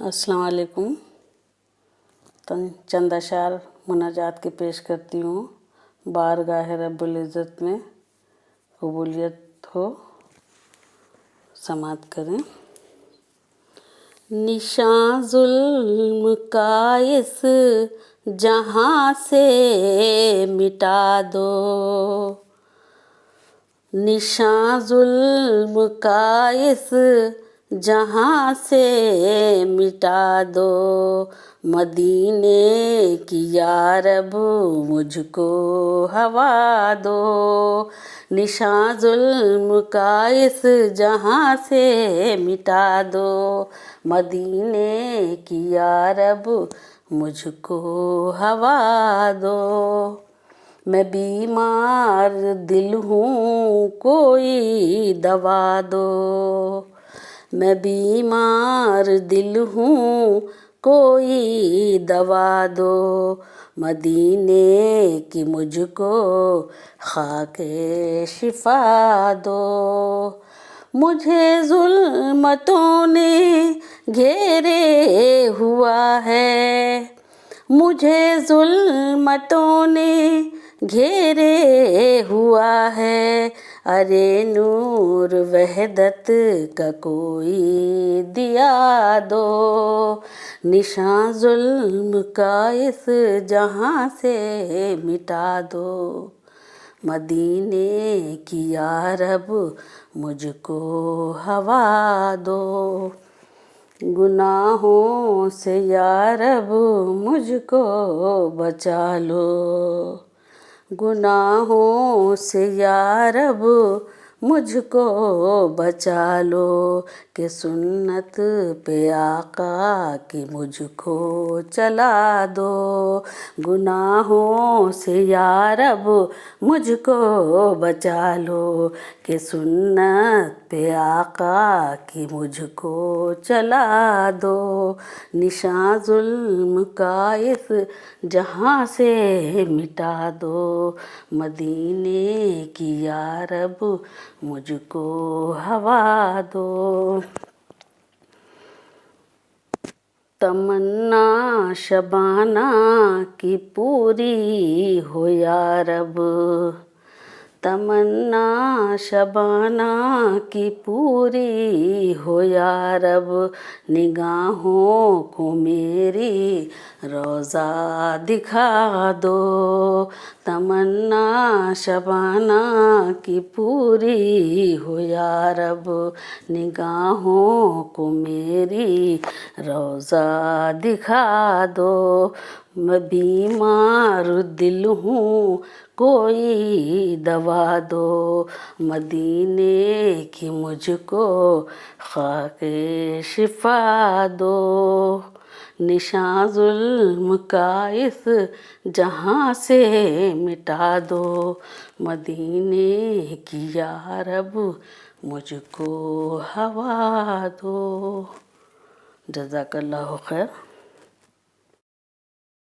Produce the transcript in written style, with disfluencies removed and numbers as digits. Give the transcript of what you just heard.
السلام علیکم. چند اشعار مناجات کے پیش کرتی ہوں. بارگاہ رب العزت میں قبولیت ہو، سماعت کریں. نشاں ظلم کا اس جہاں سے مٹا دو، نشاں ظلم کا اس جہاں سے مٹا دو، مدینے کی یا رب مجھ کو ہوا دو. نشاں ظلم کا اس جہاں سے مٹا دو، مدینے کی یا رب مجھ کو ہوا دو. میں بیمار دل ہوں کوئی دوا دو، میں بیمار دل ہوں کوئی دوا دو، مدینے کی مجھ کو خاک شفا دو. مجھے ظلمتوں نے گھیرے ہوا ہے، مجھے ظلمتوں نے گھیرے ہوا ہے، ارے نور وحدت کا کوئی دیا دو. نشاں ظلم کا اس جہاں سے مٹا دو، مدینے کی یا رب مجھ کو ہوا دو. گناہوں سے یا رب مجھ کو بچا لو، گناہوں سے یا رب مجھ کو بچا لو، کہ سنت پہ آقا کی مجھ کو چلا دو. گناہوں سے یا رب مجھ کو بچا لو، کہ سنت پہ آقا کی مجھ کو چلا دو. نشاں ظلم کا اس جہاں سے مٹا دو، مدینے کی یا رب مجھ کو ہوا دو. تمنا شبانہ کی پوری ہو یا رب، تمنا شبانہ کی پوری ہو یا رب، نگاہوں کو میری روضہ دکھا دو. تمنا شبانہ کی پوری ہو یا رب، نگاہوں کو میری روضہ دکھا دو. میں بیمار دل ہوں کوئی دوا دو، مدینے کی مجھ کو خاک شفا دو. نشاں ظلم کا اس جہاں سے مٹا دو، مدینے کی یا رب مجھ کو ہوا دو. جزاک اللہ خیر.